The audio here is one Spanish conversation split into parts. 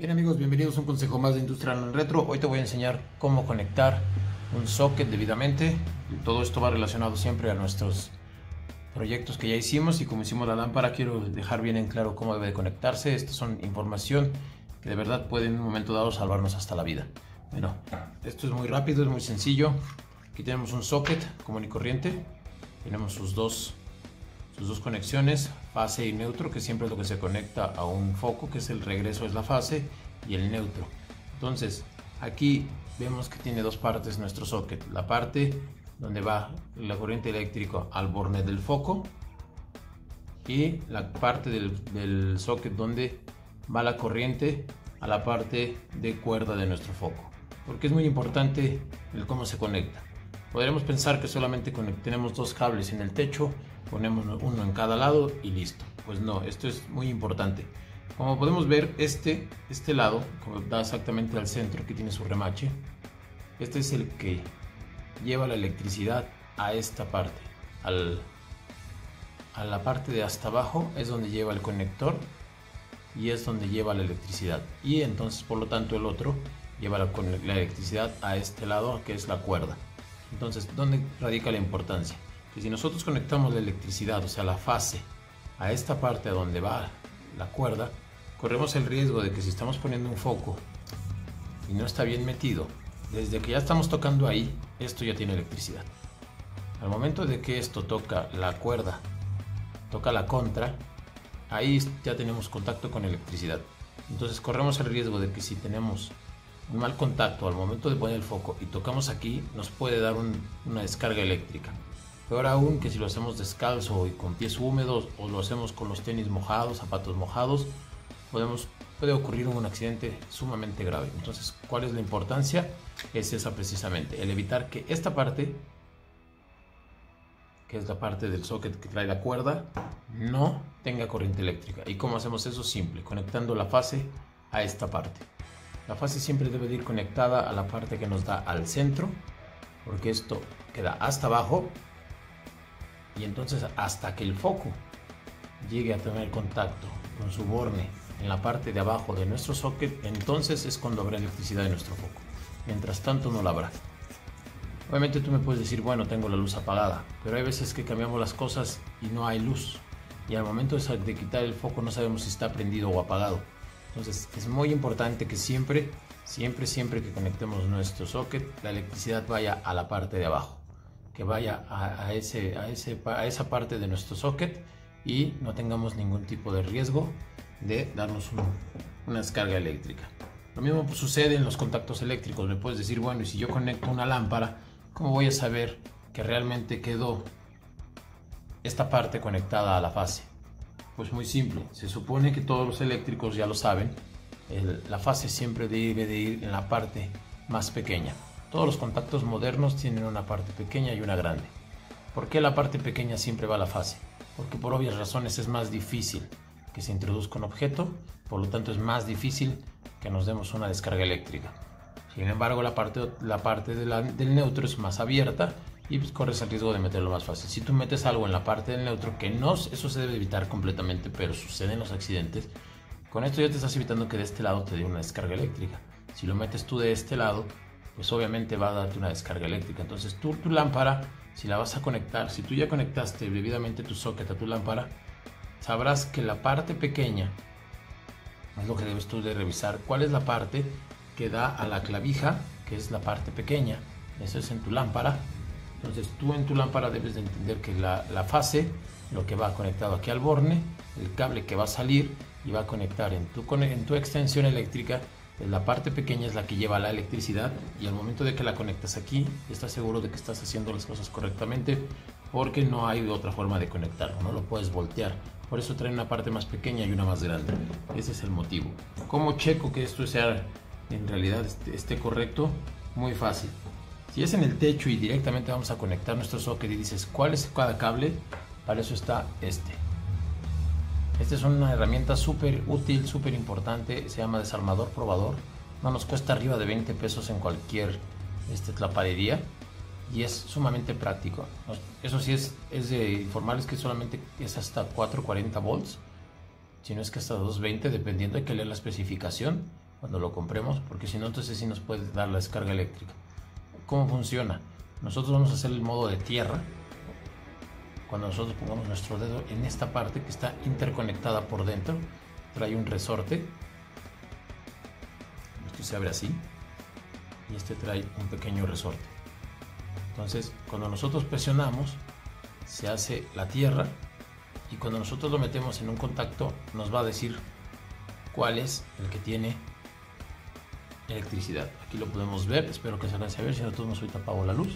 Bien amigos, bienvenidos a un consejo más de Industrial en Retro. Hoy te voy a enseñar cómo conectar un socket debidamente. Todo esto va relacionado siempre a nuestros proyectos que ya hicimos, y como hicimos la lámpara quiero dejar bien en claro cómo debe de conectarse. Estas son información que de verdad puede en un momento dado salvarnos hasta la vida. Bueno, esto es muy rápido, es muy sencillo. Aquí tenemos un socket común y corriente. Tenemos sus dos conexiones, fase y neutro, que siempre es lo que se conecta a un foco, que es el regreso, es la fase, y el neutro. Entonces aquí vemos que tiene dos partes nuestro socket: la parte donde va la corriente eléctrica al borne del foco, y la parte del socket donde va la corriente a la parte de cuerda de nuestro foco. Porque es muy importante el cómo se conecta. Podríamos pensar que solamente tenemos dos cables en el techo, ponemos uno en cada lado y listo. Pues no, esto es muy importante. Como podemos ver, este lado, como da exactamente al centro, que tiene su remache, este es el que lleva la electricidad a esta parte. A la parte de hasta abajo es donde lleva el conector y es donde lleva la electricidad. Y entonces, por lo tanto, el otro lleva la electricidad a este lado, que es la cuerda. Entonces, ¿dónde radica la importancia? Que si nosotros conectamos la electricidad, o sea la fase, a esta parte a donde va la cuerda, corremos el riesgo de que si estamos poniendo un foco y no está bien metido, desde que ya estamos tocando ahí, esto ya tiene electricidad. Al momento de que esto toca la cuerda, toca la contra, ahí ya tenemos contacto con electricidad. Entonces corremos el riesgo de que si tenemos un mal contacto al momento de poner el foco y tocamos aquí, nos puede dar una descarga eléctrica. Peor aún que si lo hacemos descalzo y con pies húmedos, o lo hacemos con los tenis mojados, zapatos mojados, puede ocurrir un accidente sumamente grave. Entonces, ¿cuál es la importancia? Es esa precisamente, el evitar que esta parte, que es la parte del socket que trae la cuerda, no tenga corriente eléctrica. ¿Y cómo hacemos eso? Simple, conectando la fase a esta parte. La fase siempre debe de ir conectada a la parte que nos da al centro, porque esto queda hasta abajo, y entonces hasta que el foco llegue a tener contacto con su borne en la parte de abajo de nuestro socket, entonces es cuando habrá electricidad en nuestro foco. Mientras tanto no la habrá. Obviamente tú me puedes decir, bueno, tengo la luz apagada, pero hay veces que cambiamos las cosas y no hay luz, y al momento de quitar el foco no sabemos si está prendido o apagado. Entonces es muy importante que siempre que conectemos nuestro socket, la electricidad vaya a la parte de abajo, que vaya a esa parte de nuestro socket, y no tengamos ningún tipo de riesgo de darnos una descarga eléctrica. Lo mismo sucede en los contactos eléctricos. Me puedes decir, bueno, y si yo conecto una lámpara, ¿cómo voy a saber que realmente quedó esta parte conectada a la fase? Pues muy simple, se supone que todos los eléctricos ya lo saben, la fase siempre debe de ir en la parte más pequeña. Todos los contactos modernos tienen una parte pequeña y una grande. ¿Por qué la parte pequeña siempre va a la fase? Porque por obvias razones es más difícil que se introduzca un objeto, por lo tanto es más difícil que nos demos una descarga eléctrica. Sin embargo, la parte del neutro es más abierta, y pues corres el riesgo de meterlo más fácil. Si tú metes algo en la parte del neutro, que no, eso se debe evitar completamente, pero suceden los accidentes, con esto ya te estás evitando que de este lado te dé una descarga eléctrica. Si lo metes tú de este lado, pues obviamente va a darte una descarga eléctrica. Entonces tu lámpara, si la vas a conectar, si tú ya conectaste debidamente tu socket a tu lámpara, sabrás que la parte pequeña es lo que debes tú de revisar. ¿Cuál es la parte que da a la clavija, que es la parte pequeña? Eso es en tu lámpara. Entonces tú en tu lámpara debes de entender que la fase, lo que va conectado aquí al borne, el cable que va a salir y va a conectar en tu extensión eléctrica, pues la parte pequeña es la que lleva la electricidad, y al momento de que la conectas aquí, estás seguro de que estás haciendo las cosas correctamente, porque no hay otra forma de conectarlo, no lo puedes voltear. Por eso trae una parte más pequeña y una más grande. Ese es el motivo. ¿Cómo checo que esto sea en realidad esté correcto? Muy fácil. Si es en el techo y directamente vamos a conectar nuestro socket y dices, ¿cuál es cada cable? Para eso está este. Esta es una herramienta súper útil, súper importante. Se llama desarmador probador. No nos cuesta arriba de 20 pesos en cualquier tlapadería, y es sumamente práctico. Eso sí, es de informarles que solamente es hasta 440 volts, si no es que hasta 220, dependiendo. Hay que leer la especificación. cuando lo compremos, porque si no, entonces sí nos puede dar la descarga eléctrica. ¿Cómo funciona? Nosotros vamos a hacer el modo de tierra cuando nosotros pongamos nuestro dedo en esta parte que está interconectada por dentro. Trae un resorte, esto se abre así y este trae un pequeño resorte. Entonces cuando nosotros presionamos se hace la tierra y cuando nosotros lo metemos en un contacto nos va a decir cuál es el que tiene electricidad. Aquí lo podemos ver, espero que se alcance a ver, si no todos ahorita apago la luz.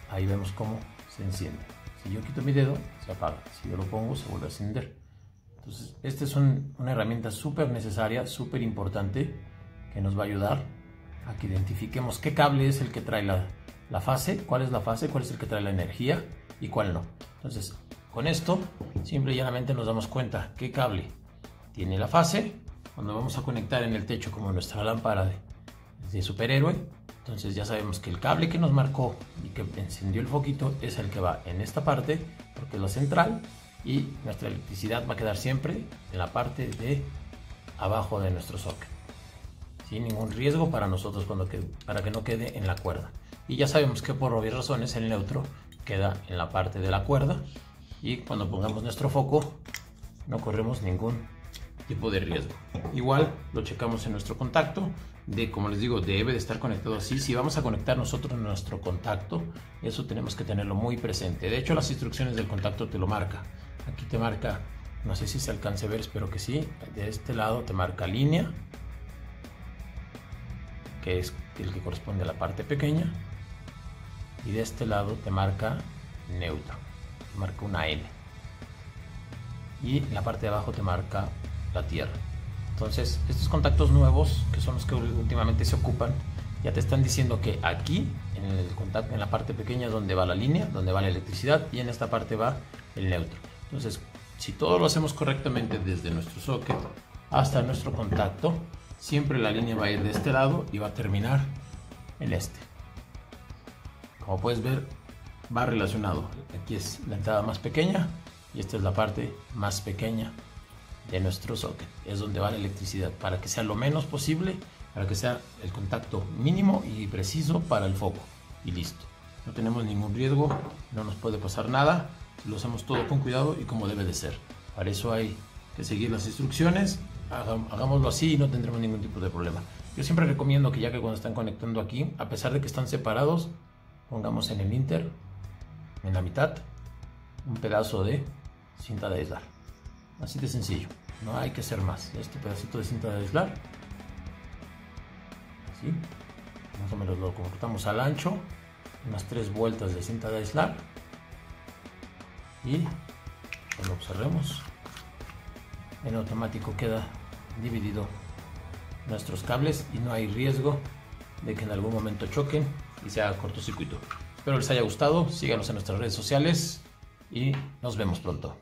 Ahí vemos cómo se enciende. Si yo quito mi dedo se apaga, si yo lo pongo se vuelve a encender. Entonces esta es una herramienta súper necesaria, súper importante, que nos va a ayudar a que identifiquemos qué cable es el que trae la fase, cuál es la fase, cuál es el que trae la energía y cuál no. Entonces con esto simple y llanamente nos damos cuenta qué cable tiene la fase. Cuando vamos a conectar en el techo como nuestra lámpara de superhéroe, entonces ya sabemos que el cable que nos marcó y que encendió el foquito es el que va en esta parte, porque es la central, y nuestra electricidad va a quedar siempre en la parte de abajo de nuestro socket, sin ningún riesgo para nosotros para que no quede en la cuerda. Y ya sabemos que por obvias razones el neutro queda en la parte de la cuerda y cuando pongamos nuestro foco no corremos ningún tipo de riesgo. Igual lo checamos en nuestro contacto, como les digo, debe de estar conectado así. Si vamos a conectar nosotros nuestro contacto, eso tenemos que tenerlo muy presente. De hecho, las instrucciones del contacto te lo marca. Aquí te marca, no sé si se alcance a ver, espero que sí. De este lado te marca línea, que es el que corresponde a la parte pequeña, y de este lado te marca neutro, te marca una N, y en la parte de abajo te marca la tierra. Entonces estos contactos nuevos, que son los que últimamente se ocupan, ya te están diciendo que aquí en el contacto, en la parte pequeña, donde va la línea, donde va la electricidad, y en esta parte va el neutro. Entonces si todo lo hacemos correctamente desde nuestro socket hasta nuestro contacto, siempre la línea va a ir de este lado y va a terminar en este. Como puedes ver, va relacionado. Aquí es la entrada más pequeña y esta es la parte más pequeña de nuestro socket. Es donde va la electricidad, para que sea lo menos posible, para que sea el contacto mínimo y preciso para el foco. Y listo. No tenemos ningún riesgo, no nos puede pasar nada. Lo hacemos todo con cuidado y como debe de ser. Para eso hay que seguir las instrucciones. Hagámoslo así y no tendremos ningún tipo de problema. Yo siempre recomiendo que ya que cuando están conectando aquí, a pesar de que están separados, pongamos en el inter, en la mitad, un pedazo de cinta de aislar. Así de sencillo, no hay que hacer más. Este pedacito de cinta de aislar, así, más o menos lo cortamos al ancho, unas 3 vueltas de cinta de aislar, y cuando observemos, en automático queda dividido nuestros cables y no hay riesgo de que en algún momento choquen y se haga cortocircuito. Espero les haya gustado, síganos en nuestras redes sociales y nos vemos pronto.